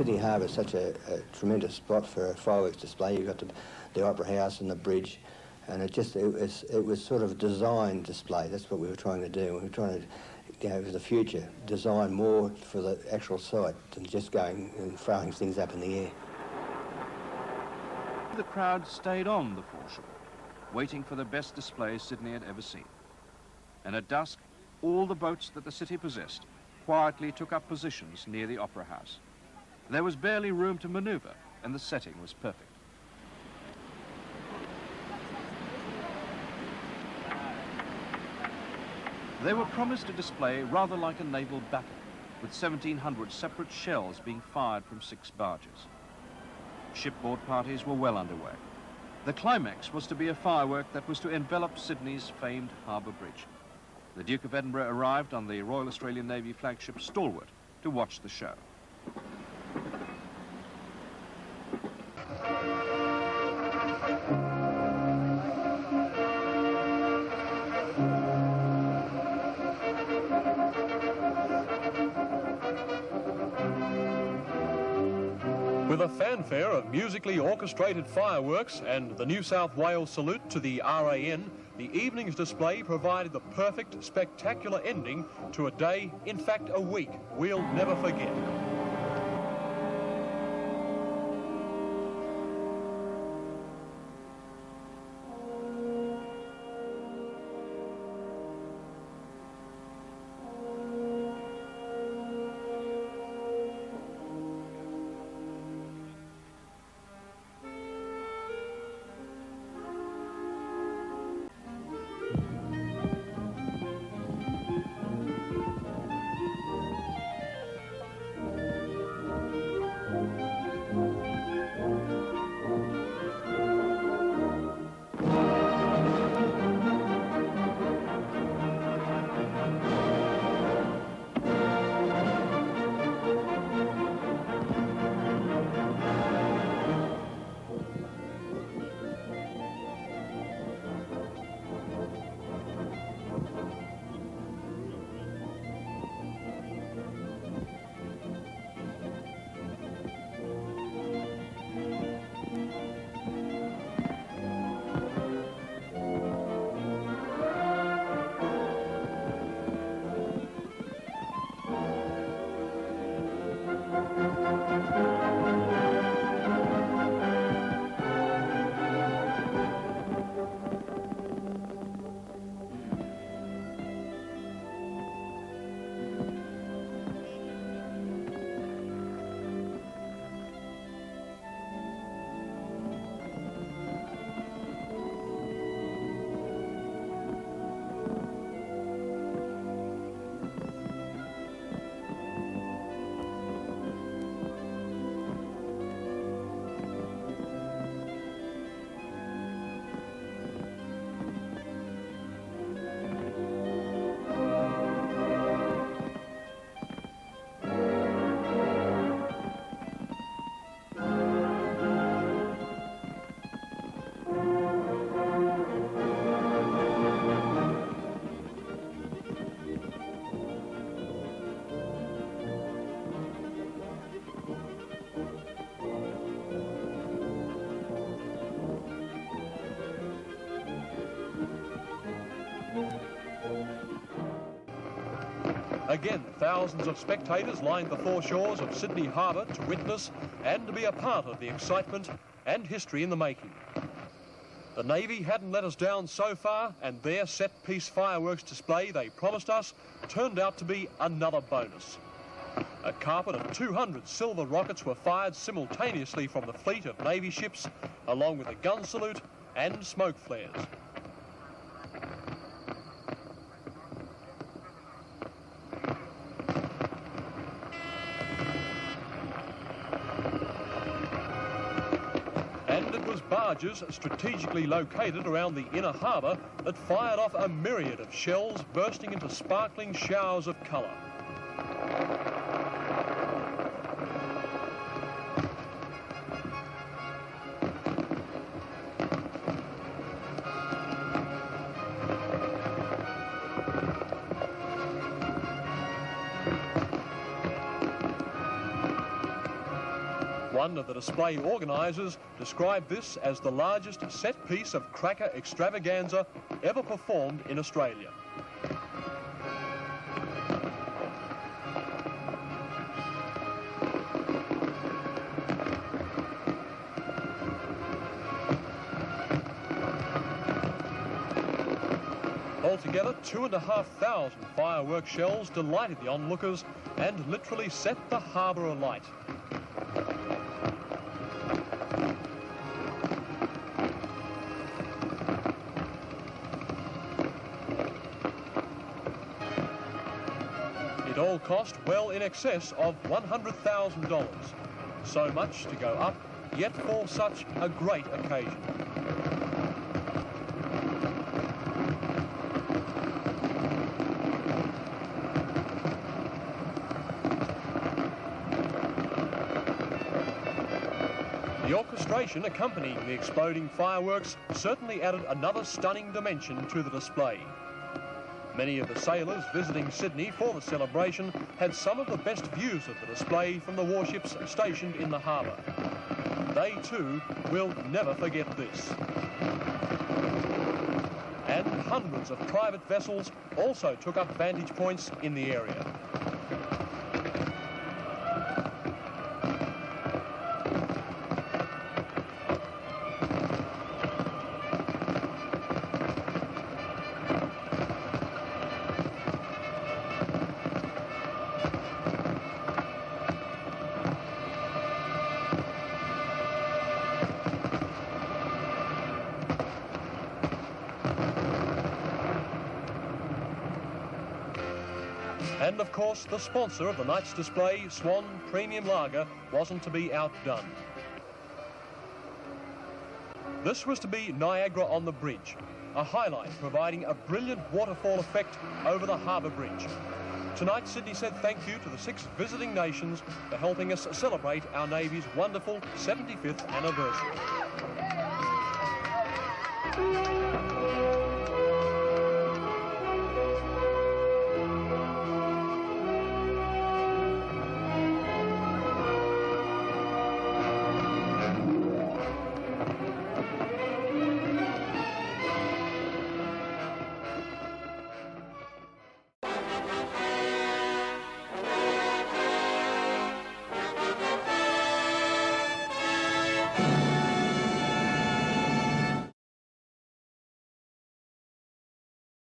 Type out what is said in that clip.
Sydney Harbour is such a tremendous spot for a fireworks display. You've got the Opera House and the bridge, and it was sort of a design display. That's what we were trying to do. We were trying to, for the future, design more for the actual site than just going and throwing things up in the air. The crowd stayed on the foreshore, waiting for the best display Sydney had ever seen. And at dusk, all the boats that the city possessed quietly took up positions near the Opera House. There was barely room to maneuver, and the setting was perfect. They were promised a display rather like a naval battle, with 1,700 separate shells being fired from 6 barges. Shipboard parties were well underway. The climax was to be a firework that was to envelop Sydney's famed Harbour Bridge. The Duke of Edinburgh arrived on the Royal Australian Navy flagship Stalwart to watch the show. With a fanfare of musically orchestrated fireworks and the New South Wales salute to the RAN, the evening's display provided the perfect, spectacular ending to a day, in fact a week, we'll never forget. Again, thousands of spectators lined the foreshores of Sydney Harbour to witness and to be a part of the excitement and history in the making. The Navy hadn't let us down so far, and their set-piece fireworks display they promised us turned out to be another bonus. A carpet of 200 silver rockets were fired simultaneously from the fleet of Navy ships, along with a gun salute and smoke flares. Barges strategically located around the inner harbour that fired off a myriad of shells bursting into sparkling showers of colour. One of the display organisers described this as the largest set piece of cracker extravaganza ever performed in Australia. Altogether, 2,500 firework shells delighted the onlookers and literally set the harbour alight. It all cost well in excess of $100,000. So much to go up, yet for such a great occasion. The orchestration accompanying the exploding fireworks certainly added another stunning dimension to the display. Many of the sailors visiting Sydney for the celebration had some of the best views of the display from the warships stationed in the harbour. They too will never forget this. And hundreds of private vessels also took up vantage points in the area. And of course, the sponsor of the night's display, Swan Premium Lager, wasn't to be outdone. This was to be Niagara on the Bridge, a highlight providing a brilliant waterfall effect over the harbour bridge. Tonight, Sydney said thank you to the 6 visiting nations for helping us celebrate our Navy's wonderful 75th anniversary.